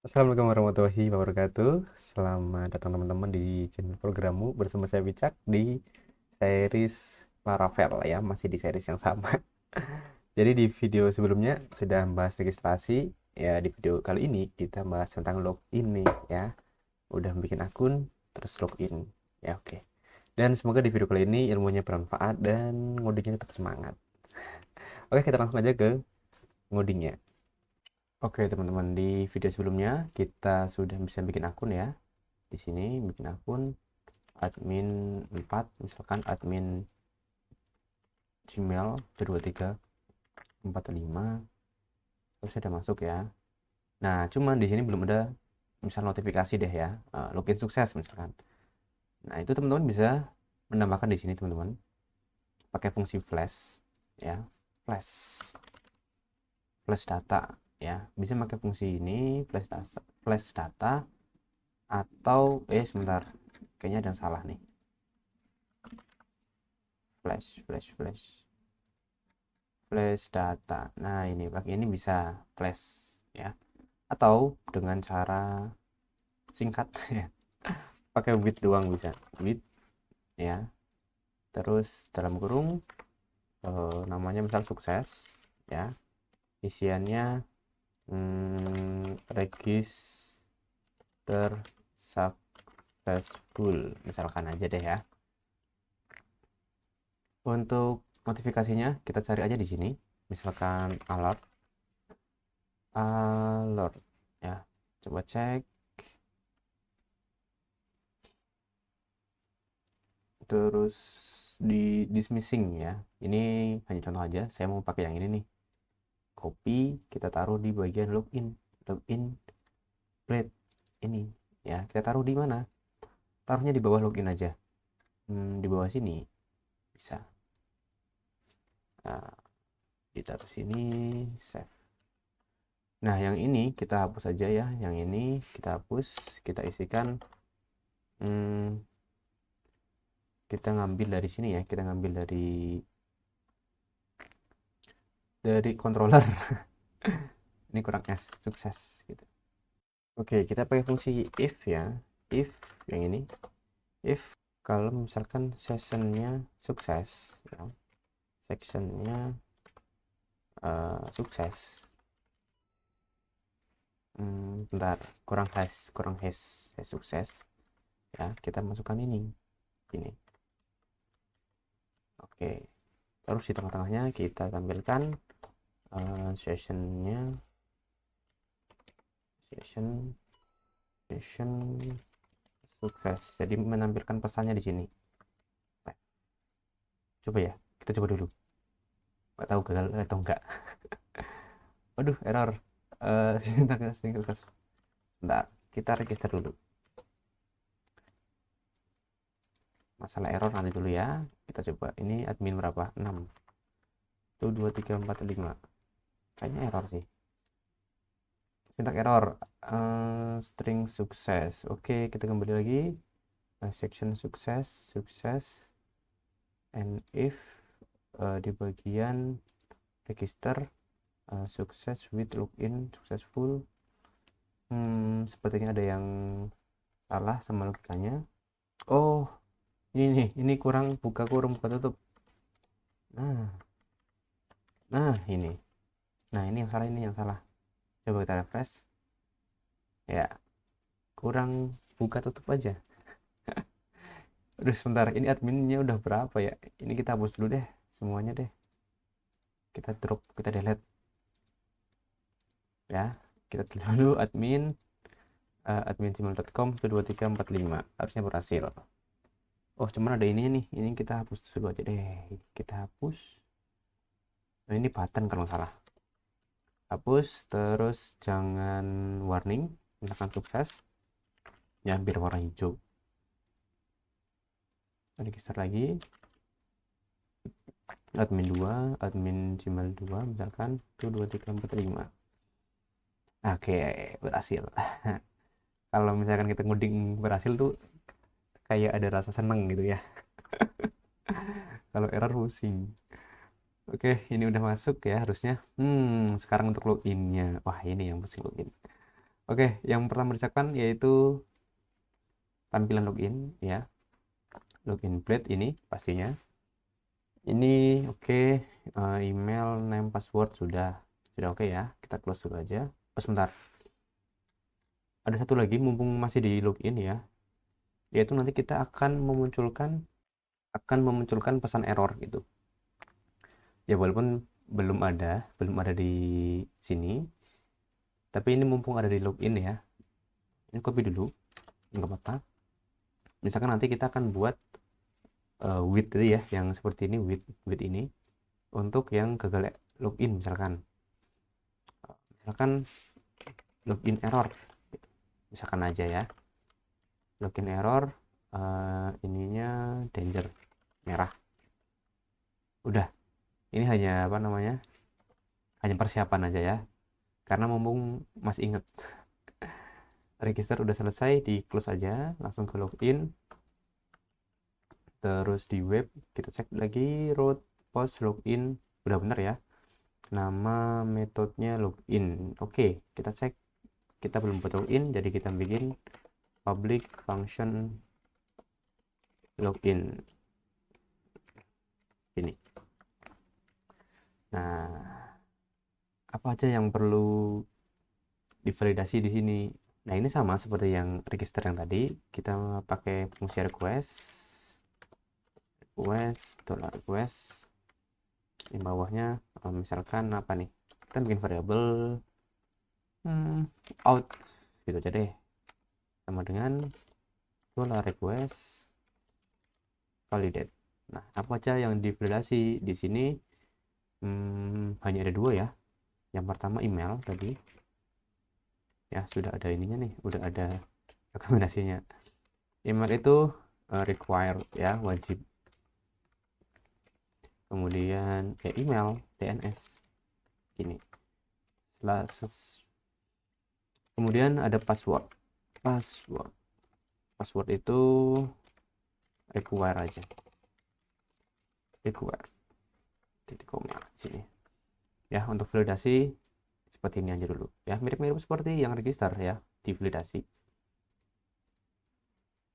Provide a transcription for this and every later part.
Assalamualaikum warahmatullahi wabarakatuh. Selamat datang teman-teman di channel programmu bersama saya Wicak di series Laravel ya, masih di series yang sama. Jadi di video sebelumnya sudah membahas registrasi, ya di video kali ini kita bahas tentang login nih ya. Udah bikin akun terus login. Ya oke. Dan semoga di video kali ini ilmunya bermanfaat dan ngodingnya tetap semangat. Oke, kita langsung aja ke ngodingnya. Oke teman-teman, di video sebelumnya kita sudah bisa bikin akun ya. Di sini bikin akun admin 4, misalkan admin Gmail 22345, terus ada masuk ya. Nah cuman di sini belum ada misal notifikasi deh ya, login sukses misalkan. Nah itu teman-teman bisa menambahkan di sini teman-teman pakai fungsi flash ya, flash flash data ya, bisa pakai fungsi ini flash data atau sebentar, kayaknya ada yang salah nih. Flash data. Nah ini pakai ini bisa flash ya, atau dengan cara singkat ya, pakai with doang bisa, with ya, terus dalam kurung namanya misal sukses ya, isiannya register successful misalkan aja deh ya. Untuk notifikasinya kita cari aja di sini, misalkan alert ya, coba cek. Terus di dismissing ya, ini hanya contoh aja, saya mau pakai yang ini nih. Copy, kita taruh di bagian login plate ini ya, kita taruh di mana, taruhnya di bawah login aja. Di bawah sini bisa, nah, ditaruh sini, save. Nah yang ini kita hapus aja ya, yang ini kita hapus, kita isikan, kita ngambil dari sini ya, kita ngambil dari controller. Ini kurang sukses gitu. Oke, kita pakai fungsi if ya, if yang ini, if kalau misalkan sessionnya sukses ya, sectionnya sukses, bentar, kurang hash sukses ya, kita masukkan ini. Oke, terus di tengah-tengahnya kita tampilkan sessionnya, session sukses, jadi menampilkan pesannya di sini. Coba ya, kita coba dulu, nggak tahu gagal atau enggak. Waduh, error. Single. Bentar, kita register dulu. Masalah error nanti dulu ya. Kita coba, ini admin berapa? 6. 1, 2, 3, 4, 5. Kayaknya error sih. Sintak error. String sukses. Oke, kita kembali lagi. Section sukses. And if di bagian register sukses with login successful. Sepertinya ada yang salah sama logikanya. Oh, ini kurang buka tutup. Nah ini, ini yang salah. Coba kita refresh ya, kurang buka tutup aja. Aduh sebentar, ini adminnya udah berapa ya, ini kita hapus dulu deh semuanya deh, kita drop, kita delete ya. Kita dulu admin gmail.com 12345 harusnya berhasil. Oh cuman ada ini nih, ini kita hapus dulu aja deh, kita hapus. Nah ini button kalau nggak salah, hapus. Terus jangan warning, misalkan sukses ya, biar warna hijau. Register lagi, admin 2, admin gmail 2 misalkan 1, 2, 3, 4, 5. Oke, berhasil. Kalau misalkan kita ngoding berhasil tuh kayak ada rasa seneng gitu ya. Kalau error pusing. Oke, ini udah masuk ya harusnya. Sekarang untuk loginnya. Wah, ini yang pusing login. Oke, yang pertama disiapkan yaitu tampilan login ya. Login plate ini pastinya. Ini oke, email, name, password sudah oke ya. Kita close dulu aja. Oh, sebentar. Ada satu lagi mumpung masih di login ya. Yaitu nanti kita akan memunculkan pesan error gitu. Ya walaupun belum ada di sini, tapi ini mumpung ada di login ya. Ini copy dulu, nggak apa-apa. Misalkan nanti kita akan buat with itu ya, yang seperti ini, with ini untuk yang gagal login misalkan login error, misalkan aja ya, login error, ininya danger merah. Udah, ini hanya apa namanya, hanya persiapan aja ya, karena mumpung masih inget. Register udah selesai, di close aja, langsung ke login. Terus di web kita cek lagi root post login udah bener ya, nama metodenya login. Oke, kita cek, kita belum buat login, jadi kita bikin public function login ini. Nah, apa aja yang perlu divalidasi di sini? Nah, ini sama seperti yang register yang tadi, kita pakai fungsi request di bawahnya, misalkan apa nih, kita bikin variabel out gitu aja deh, sama dengan $request validate. Nah, apa aja yang divalidasi di sini? Hanya ada dua ya. Yang pertama email tadi ya, sudah ada ininya nih, udah ada rekomendasinya. Email itu required ya, wajib. Kemudian ya email DNS ini. Kemudian ada password itu require aja, require titik koma sini ya. Untuk validasi seperti ini aja dulu ya, mirip-mirip seperti yang register ya, di validasi.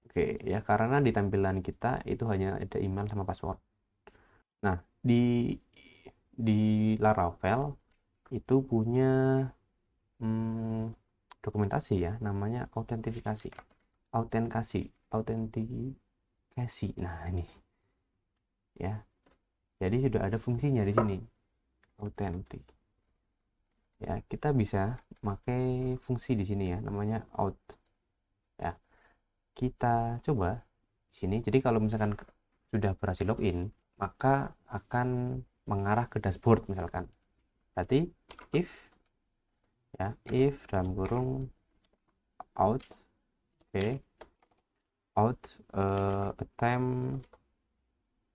Oke ya, karena di tampilan kita itu hanya ada email sama password. Nah, di Laravel itu punya dokumentasi ya, namanya autentikasi. Nah, ini ya. Jadi sudah ada fungsinya di sini, autentik. Ya, kita bisa pakai fungsi di sini ya, namanya out. Ya, kita coba di sini. Jadi kalau misalkan sudah berhasil login, maka akan mengarah ke dashboard misalkan. Berarti if ya, if dalam kurung out, oke, out attempt.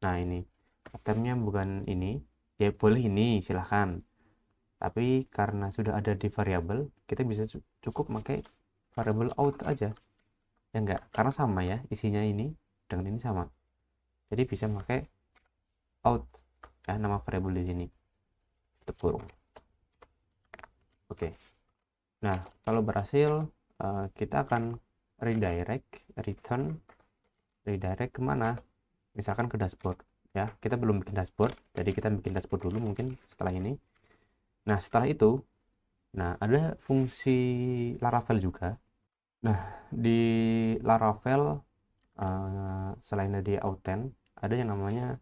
Nah, ini attemptnya bukan ini ya, boleh ini silahkan, tapi karena sudah ada di variabel, kita bisa cukup pakai variabel out aja ya, enggak, karena sama ya, isinya ini dengan ini sama, jadi bisa pakai out ya, nama variabel di sini tutup kurung. Oke, nah kalau berhasil, kita akan redirect kemana, misalkan ke dashboard ya. Kita belum bikin dashboard, jadi kita bikin dashboard dulu mungkin setelah ini. Nah, setelah itu, nah ada fungsi Laravel juga. Nah, di Laravel, selain dari authent, ada yang namanya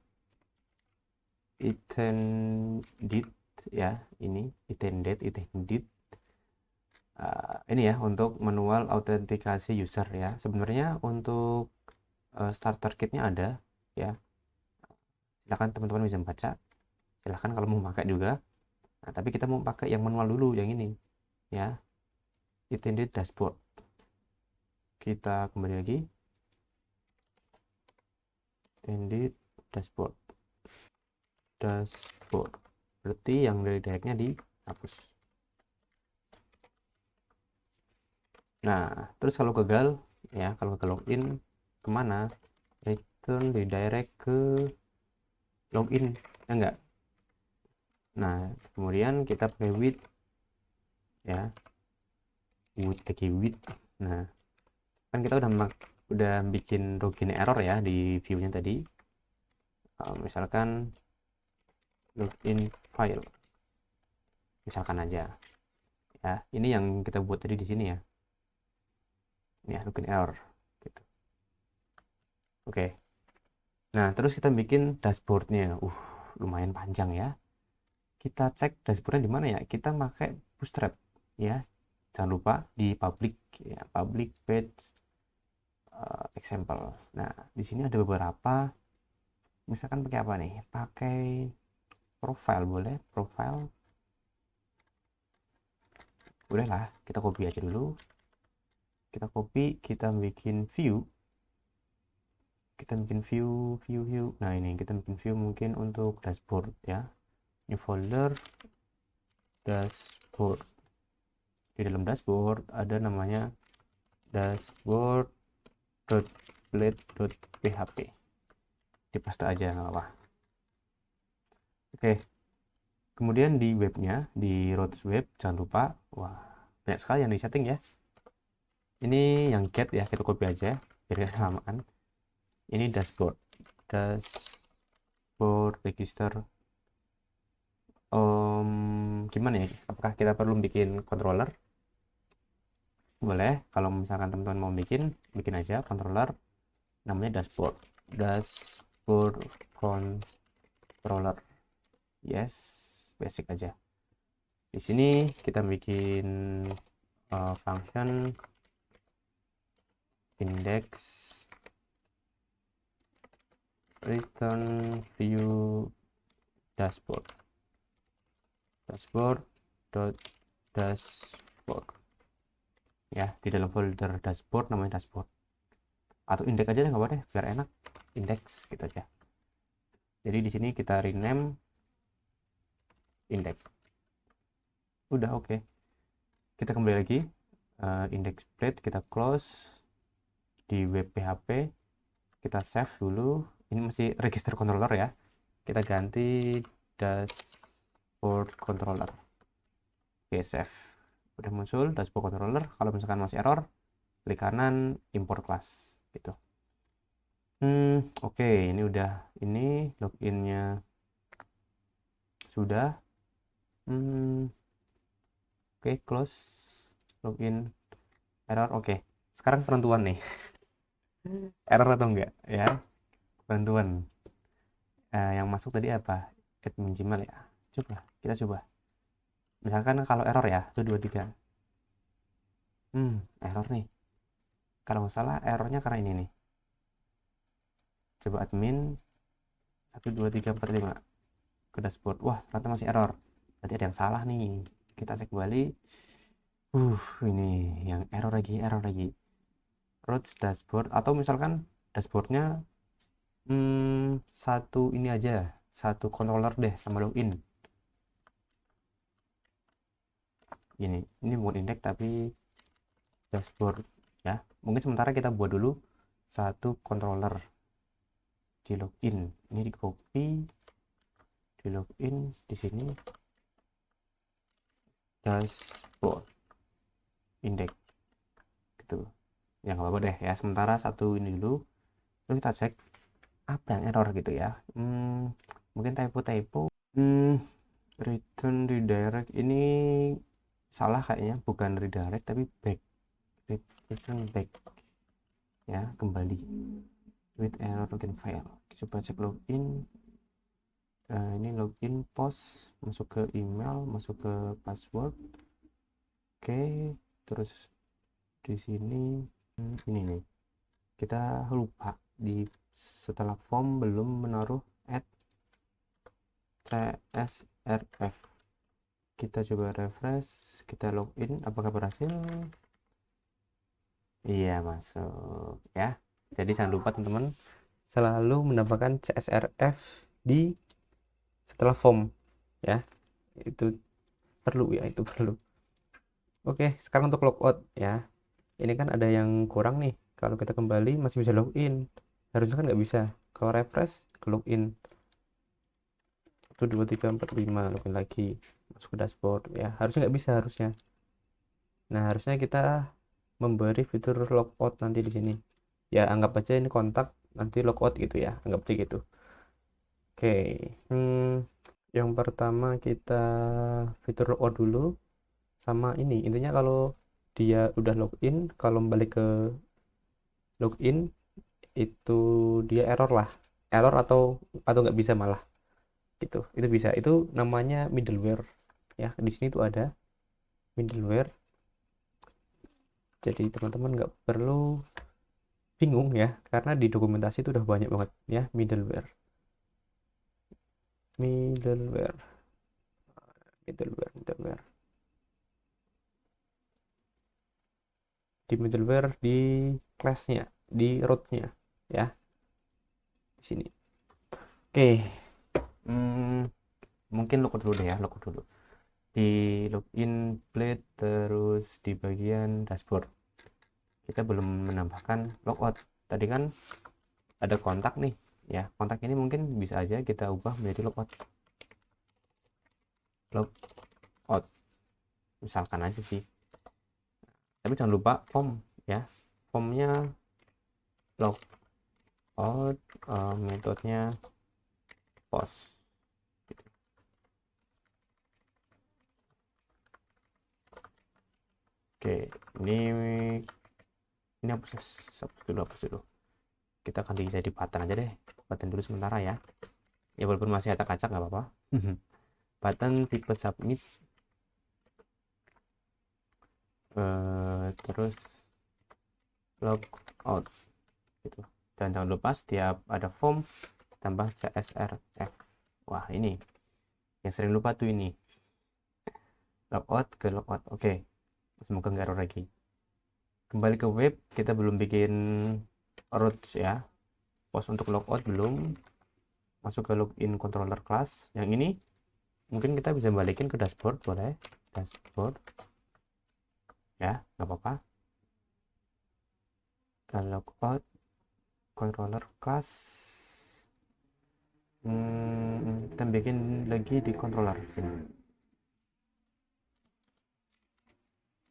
itended ya, ini itended ini ya, untuk manual autentikasi user ya. Sebenarnya untuk starter kitnya ada ya, silahkan teman-teman bisa baca, silahkan kalau mau pakai juga. Nah, tapi kita mau pakai yang manual dulu, yang ini ya, itended dashboard. Kita kembali lagi, itended dashboard, berarti yang dari directnya dihapus. Nah, terus kalau gagal ya, kalau gagal login kemana, return redirect ke login ya, enggak. Nah, kemudian kita pakai with ya, with. Nah, kan kita udah bikin login error ya di view-nya tadi. Misalkan login file, misalkan aja ya, ini yang kita buat tadi di sini ya, ini ya login error gitu. Oke. Nah, terus kita bikin dashboardnya. Lumayan panjang ya. Kita cek dashboardnya di mana ya? Kita pakai Bootstrap ya. Jangan lupa di public ya, public page example. Nah, di sini ada beberapa. Misalkan pakai apa nih? Pakai profile boleh, profile. Boleh lah, kita copy aja dulu. Kita copy, kita bikin view. Kita bikin view. Nah, ini kita bikin view mungkin untuk dashboard ya. New folder dashboard. Di dalam dashboard ada namanya dashboard.blade.php. Dipaste aja nggak apa. Oke. Kemudian di webnya, di roads web, jangan lupa, wah banyak sekali yang di setting ya. Ini yang get ya, kita copy aja biar gak kelamaan. Ini dashboard register. Gimana ya, apakah kita perlu bikin controller? Boleh, kalau misalkan teman-teman mau bikin aja controller namanya dashboard controller. Yes, basic aja. Di sini kita bikin function index return view dashboard ya, di dalam folder dashboard namanya dashboard, atau index aja deh nggak apa deh biar enak, index gitu aja. Jadi di sini kita rename index. Udah oke. Kita kembali lagi index blade, kita close di web PHP, kita save dulu. Ini masih register controller ya, kita ganti dashboard controller. Oke, save. Udah muncul dashboard controller. Kalau misalkan masih error, klik kanan import class gitu. Oke, ini udah, ini loginnya sudah. Oke, close login error. Oke, sekarang penentuan nih. Error atau enggak ya, penentuan. Yang masuk tadi apa? Admin Gmail ya. Kita coba. Misalkan kalau error ya, 123. Error nih. Kalau nggak salah errornya karena ini nih. Coba admin 12345 ke dashboard. Wah, ternyata masih error. Berarti ada yang salah nih. Kita cek kembali. Ini yang error lagi. Roads dashboard, atau misalkan dashboardnya satu ini aja, satu controller deh sama login. Ini bukan index tapi dashboard ya. Mungkin sementara kita buat dulu satu controller di login. Ini di copy, di login di sini dashboard index gitu. Ya nggak apa-apa deh ya, sementara satu ini dulu. Terus kita cek apa yang error gitu ya. Mungkin typo. Return redirect ini salah kayaknya, bukan redirect tapi back. Return back ya, kembali with error login file. Coba cek login. Ini login post, masuk ke email, masuk ke password. Oke, terus di sini ini nih, kita lupa di setelah form belum menaruh add csrf. Kita coba refresh, kita login, apakah berhasil? Iya, masuk ya. Jadi jangan lupa teman-teman selalu menambahkan csrf di setelah form ya, itu perlu. Oke, sekarang untuk logout ya, ini kan ada yang kurang nih. Kalau kita kembali masih bisa login, harusnya kan nggak bisa. Kalau refresh ke login 1 2 3 4 5, login lagi, masuk ke dashboard ya, harusnya nggak bisa. Nah, harusnya kita memberi fitur logout nanti di sini. Ya, anggap aja ini kontak, nanti logout gitu ya. Anggap aja gitu. Oke. Yang pertama kita fitur logout dulu sama ini. Intinya kalau dia udah login, kalau balik ke login itu dia error lah. Error atau nggak bisa malah gitu. Itu bisa. Itu namanya middleware ya. Di sini tuh ada middleware. Jadi teman-teman nggak perlu bingung ya, karena di dokumentasi itu udah banyak banget ya middleware. Middleware, middleware. Di middleware di class-nya, di root-nya ya, di sini. Oke. Mungkin login dulu deh ya, login dulu. Di login blade terus di bagian dashboard. Kita belum menambahkan logout. Tadi kan ada kontak nih ya, kontak ini mungkin bisa aja kita ubah menjadi logout misalkan aja sih, tapi jangan lupa form ya, formnya logout, metodenya post. Oke, ini hapus dulu, kita ganti jadi button aja deh, button dulu sementara ya, ya walaupun masih acak-acak nggak apa-apa. Button tipe submit, terus logout gitu, dan jangan lupa setiap ada form tambah CSRF. Wah, ini yang sering lupa tuh, ini logout ke logout. Oke, semoga nggak error lagi. Kembali ke web, kita belum bikin routes ya, post untuk logout belum. Masuk ke login controller class yang ini, mungkin kita bisa balikin ke dashboard, boleh dashboard ya, nggak apa-apa. Ke logout controller class, kita bikin lagi di controller sini.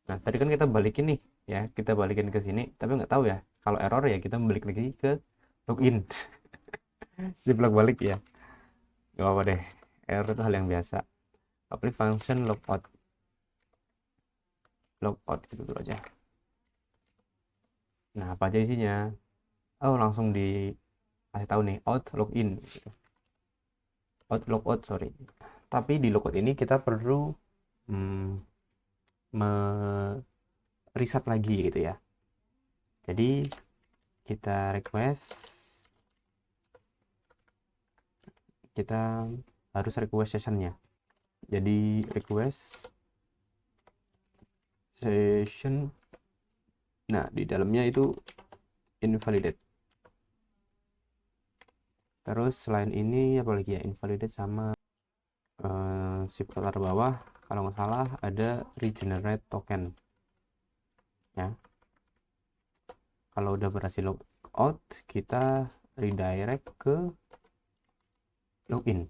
Nah, tadi kan kita balikin nih ya, kita balikin ke sini, tapi nggak tahu ya, kalau error ya kita balik lagi ke login. Di bolak balik ya, nggak apa deh, error itu hal yang biasa. Public function logout gitu dulu aja. Nah, apa aja isinya? Oh, langsung dikasih tahu nih, out login gitu. Out logout, sorry. Tapi di logout ini kita perlu reset lagi gitu ya. Jadi kita harus request sessionnya. Jadi request session, nah di dalamnya itu invalidate. Terus selain ini apalagi ya, invalidate sama shift ke bawah kalau nggak salah ada regenerate token ya. Kalau udah berhasil logout, kita redirect ke login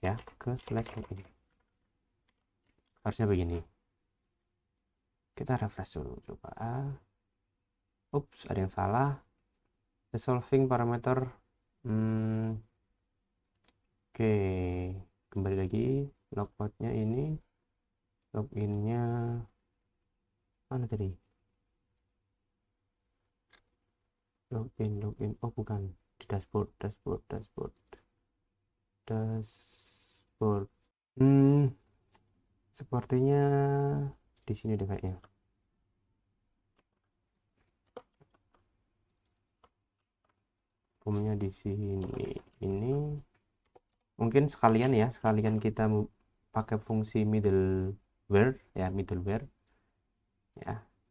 ya, ke /login. Harusnya begini. Kita refresh dulu coba. Ups, ada yang salah. Resolving parameter. Oke, kembali lagi. Logoutnya ini, loginnya mana tadi? Login. Oh bukan, di dashboard. Sepertinya di sini deh kayaknya. Formnya di sini. Ini mungkin sekalian ya, kita pakai fungsi middleware ya.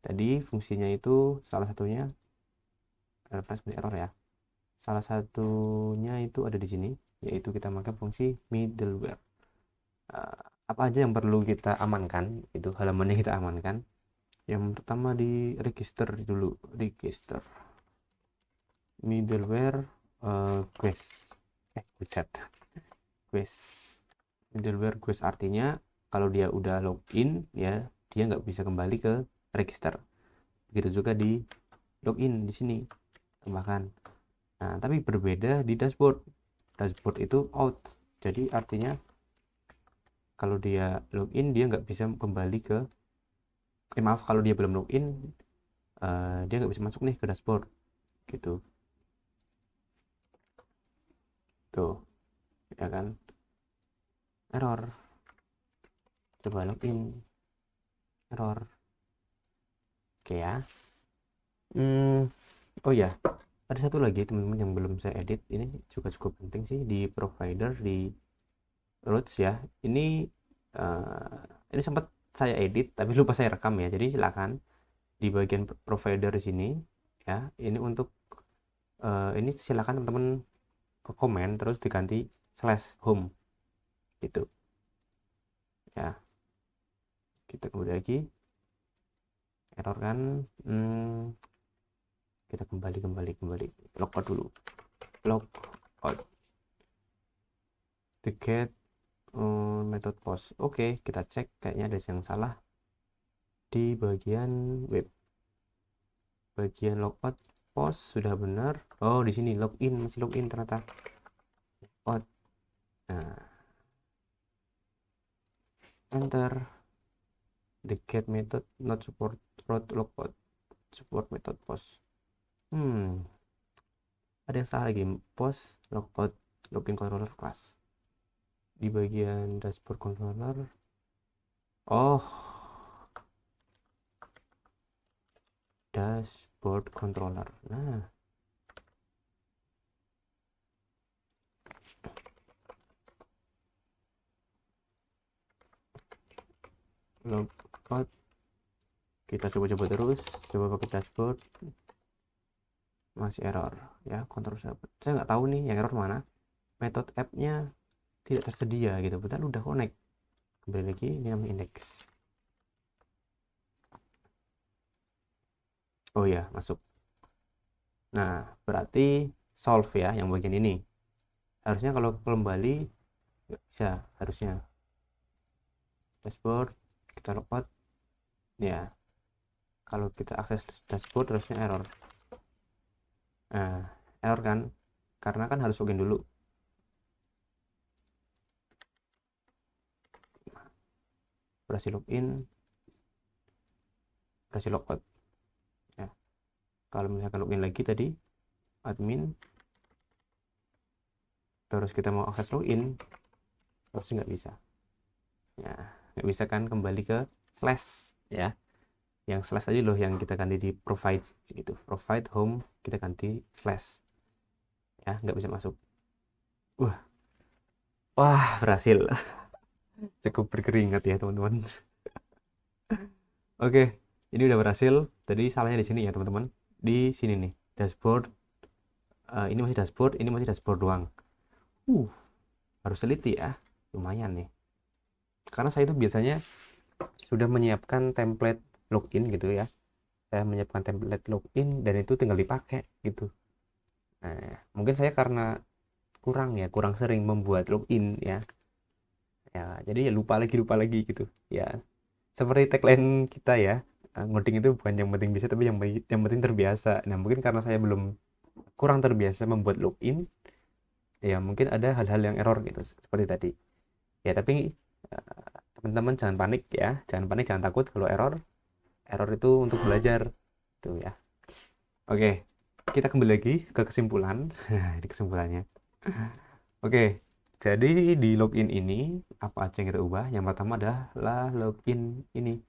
Tadi fungsinya itu salah satunya error ya. Salah satunya itu ada di sini, yaitu kita pakai fungsi middleware. Apa aja yang perlu kita amankan, itu halamannya kita amankan. Yang pertama di register dulu, register middleware quest middleware quest artinya kalau dia udah login ya, dia nggak bisa kembali ke register. Begitu juga di login di sini tambahkan. Nah, tapi berbeda di dashboard. Dashboard itu out. Jadi artinya kalau dia login dia nggak bisa kembali ke maaf, kalau dia belum login dia nggak bisa masuk nih ke dashboard gitu. Tuh, ya kan? Error. Coba login. Error. Oke ya. Oh ya, ada satu lagi teman-teman yang belum saya edit. Ini juga cukup penting sih di provider di Roots ya. Ini sempat saya edit tapi lupa saya rekam ya. Jadi silakan di bagian provider di sini ya. Ini untuk ini silakan teman-teman ke komen terus diganti /home gitu ya. Kita kembali lagi, error kan. Kita kembali logout dulu, logout the get method post. Oke, kita cek kayaknya ada yang salah di bagian web. Bagian logout post sudah benar. Oh, di sini login, masih login ternyata. Logout. Nah, enter. The get method not support logout, support method post. Ada yang salah lagi. Post logout login controller class di bagian dashboard controller. Oh, dashboard controller. Nah, logout kita coba-coba terus, coba pakai dashboard, masih error ya. Kontrol saya nggak tahu nih yang error mana, metode app-nya tidak tersedia gitu, padahal udah connect. Kembali lagi, ini namanya index. Oh ya, masuk. Nah, berarti solve ya yang bagian ini. Harusnya kalau kembali nggak bisa, harusnya dashboard kita logout ya. Kalau kita akses dashboard harusnya error. Nah, error kan karena kan harus login dulu. Berhasil login, berhasil logout ya. Kalau misalkan login lagi tadi admin terus kita mau akses login harusnya nggak bisa ya. Nggak bisa kan kembali ke slash ya. Yang slash aja loh yang kita ganti di provide gitu, provide home kita ganti slash ya, nggak bisa masuk. Wah, berhasil. Cukup berkeringat ya teman-teman. Oke, ini udah berhasil. Tadi salahnya di sini ya teman-teman, di sini nih dashboard. Ini masih dashboard, ini masih dashboard doang. uh Harus teliti ya, lumayan nih, karena saya itu biasanya sudah menyiapkan template login gitu ya. Saya menyiapkan template login dan itu tinggal dipakai gitu. Nah, mungkin saya karena kurang sering membuat login ya. Ya, jadi ya lupa lagi gitu. Ya, seperti tagline kita ya. Ngoding itu bukan yang penting bisa tapi yang penting terbiasa. Nah, mungkin karena saya belum kurang terbiasa membuat login, ya mungkin ada hal-hal yang error gitu seperti tadi. Ya, tapi teman-teman jangan panik ya. Jangan panik, jangan takut kalau error. Error itu untuk belajar. Tuh ya. Oke, kita kembali lagi ke kesimpulan. Di kesimpulannya. Oke, jadi di login ini apa aja yang kita ubah? Yang pertama adalah login ini.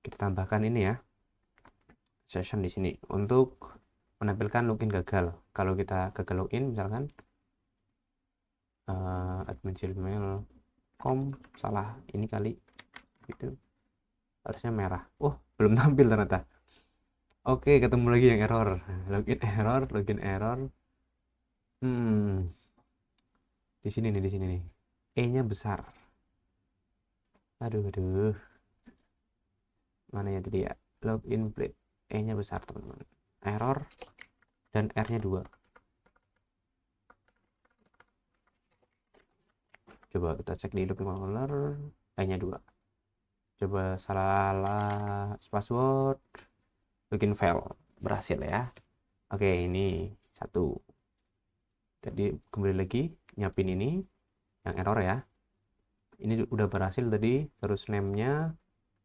Kita tambahkan ini ya, session di sini untuk menampilkan login gagal. Kalau kita gagal login, misalkan admin gmail.com salah ini kali, gitu. Harusnya merah. Oh, belum tampil ternyata. Oke, ketemu lagi yang error. Login error. Di sini nih, E-nya besar. Aduh. Mana ya tadi ya? Login plate. E-nya besar, teman-teman. Error dan R-nya 2. Coba kita cek di login controller, E-nya 2. Coba salah password, login fail, berhasil ya. Oke, ini satu. Jadi kembali lagi nyiapin ini yang error ya. Ini udah berhasil tadi, terus name-nya,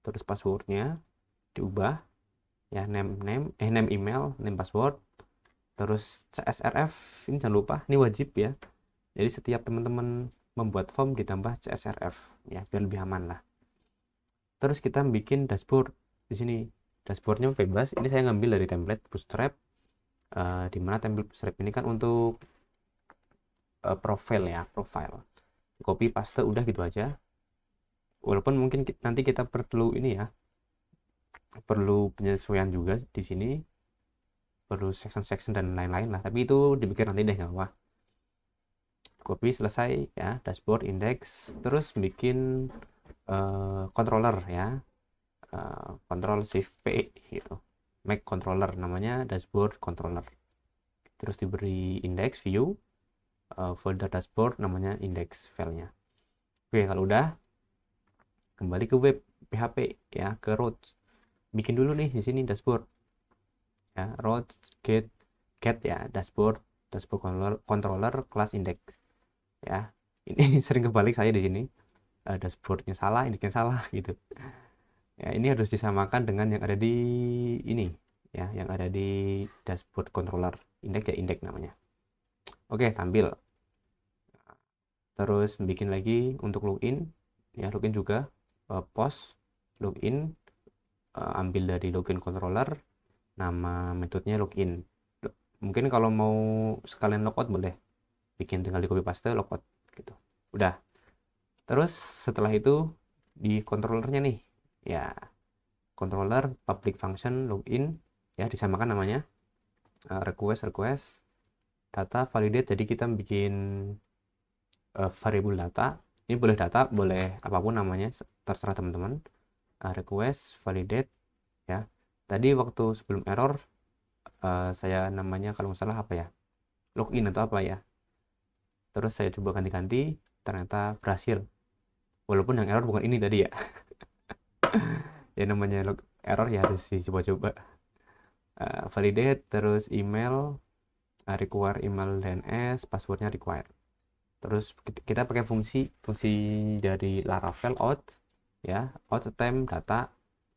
terus passwordnya diubah ya, name email, name password, terus CSRF ini jangan lupa, ini wajib ya. Jadi setiap teman-teman membuat form ditambah CSRF ya, biar lebih aman lah. Terus kita bikin dashboard di sini. Dashboardnya bebas. Ini saya ngambil dari template Bootstrap. Di mana template Bootstrap ini kan untuk profile ya, profile. Copy paste udah gitu aja. Walaupun mungkin nanti kita perlu ini ya, perlu penyesuaian juga di sini, perlu section-section dan lain-lain lah. Tapi itu dipikir nanti deh, nggak apa. Copy selesai ya, dashboard, index, terus bikin controller ya, control shift P gitu, make controller namanya dashboard controller, terus diberi index view, folder dashboard namanya index filenya. Oke, kalau udah kembali ke web PHP ya, ke routes, bikin dulu nih di sini dashboard ya, routes get ya, dashboard controller class index ya. Ini sering kebalik saya di sini, dashboardnya salah, indexnya salah gitu ya. Ini harus disamakan dengan yang ada di ini ya, yang ada di dashboard controller index ya, index namanya. Oke, tampil. Terus bikin lagi untuk login ya, login juga, post login, ambil dari login controller, nama metodenya login. Mungkin kalau mau sekalian logout boleh bikin, tinggal di copy paste logout gitu, udah. Terus setelah itu di controllernya nih ya, controller public function login ya, disamakan namanya, request data validate. Jadi kita bikin variable data, ini boleh data, boleh apapun namanya, terserah teman-teman. Request validate ya. Tadi waktu sebelum error, saya namanya kalau nggak salah apa ya, login atau apa ya, terus saya coba ganti-ganti, ternyata berhasil, walaupun yang error bukan ini tadi ya. Ya namanya error ya, harus dicoba-coba. Validate, terus email, require email DNS, passwordnya require. Terus kita pakai fungsi dari Laravel out ya, out attempt data.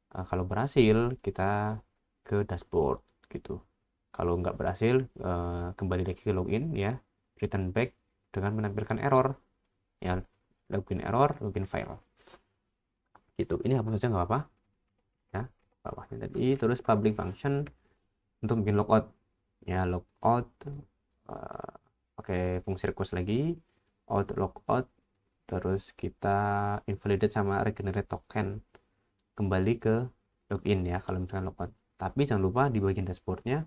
Kalau berhasil kita ke dashboard gitu, kalau nggak berhasil kembali lagi ke login ya, return back dengan menampilkan error ya, login error, login file gitu. Ini hapus saja nggak apa-apa ya, bawahnya tadi. Terus public function untuk bikin logout ya, logout pakai fungsi request lagi, out logout, terus kita invalidate sama regenerate token, kembali ke login ya kalau misalkan logout. Tapi jangan lupa di bagian dashboardnya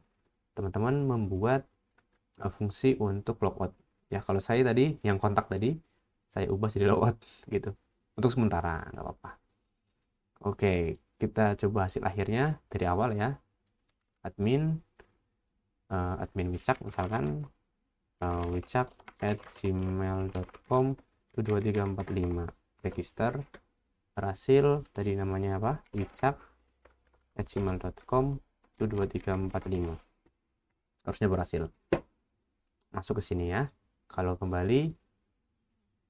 teman-teman membuat fungsi untuk logout ya. Kalau saya tadi yang kontak tadi saya ubah jadi logout gitu untuk sementara, nggak apa-apa. Oke, kita coba hasil akhirnya dari awal ya. Admin Wicak misalkan, wicak@gmail.com 22345, register, berhasil. Tadi namanya apa, wicak@gmail.com 22345, harusnya berhasil masuk ke sini ya. Kalau kembali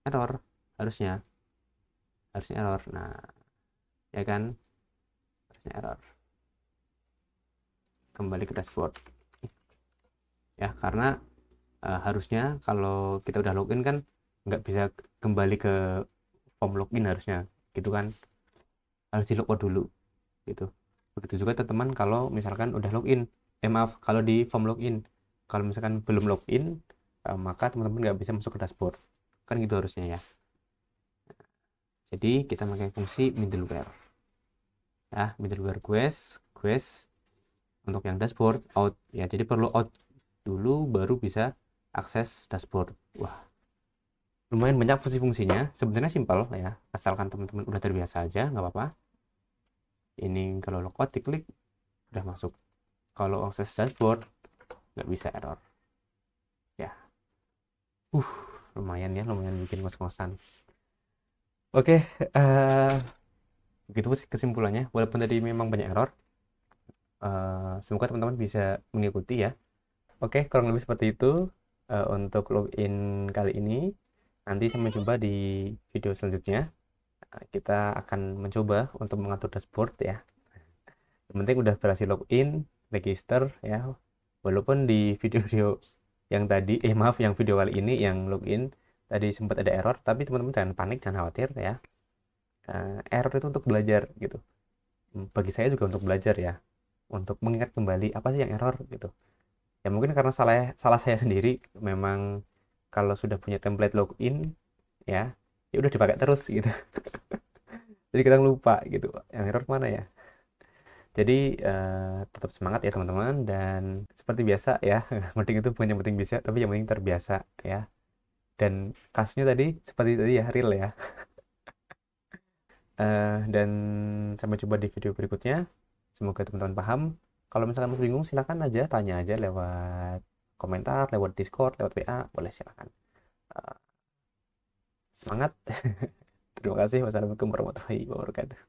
error, harusnya error, nah ya kan, harusnya error. Kembali ke dashboard ya, karena harusnya kalau kita udah login kan nggak bisa kembali ke form login harusnya gitu kan, harus di logout dulu gitu. Begitu juga teman-teman kalau misalkan udah login, maaf, kalau di form login, kalau misalkan belum login, maka teman-teman nggak bisa masuk ke dashboard kan, gitu harusnya ya. Jadi kita pakai fungsi middleware ya, middleware quest untuk yang dashboard out ya. Jadi perlu out dulu baru bisa akses dashboard. Wah, lumayan banyak fungsi-fungsinya, sebenarnya simpel ya, asalkan teman-teman udah terbiasa aja, nggak apa-apa. Ini kalau logout diklik udah masuk, kalau akses dashboard nggak bisa, error ya. uh Lumayan ya, lumayan bikin ngos-ngosan. Oke, Begitu kesimpulannya, walaupun tadi memang banyak error, semoga teman-teman bisa mengikuti ya. Oke, kurang lebih seperti itu untuk login kali ini. Nanti sampai jumpa di video selanjutnya. Kita akan mencoba untuk mengatur dashboard ya. Yang penting udah berhasil login, register ya. Walaupun di video-video yang tadi, maaf, yang video kali ini yang login tadi sempat ada error, tapi teman-teman jangan panik, jangan khawatir ya. Error itu untuk belajar gitu. Bagi saya juga untuk belajar ya, untuk mengingat kembali apa sih yang error gitu. Ya mungkin karena salah salah saya sendiri, memang kalau sudah punya template login ya, ya udah dipakai terus gitu. Jadi kadang lupa gitu, yang error mana ya. Jadi tetap semangat ya teman-teman, dan seperti biasa ya, penting itu bukan yang penting bisa, tapi yang penting terbiasa ya. Dan kasusnya tadi seperti tadi ya, real ya. Dan sampai jumpa di video berikutnya. Semoga teman-teman paham. Kalau misalkan masih bingung, silakan aja tanya aja lewat komentar, lewat Discord, lewat WA, boleh silakan. Eh, Semangat. Terima kasih. Wassalamualaikum warahmatullahi wabarakatuh.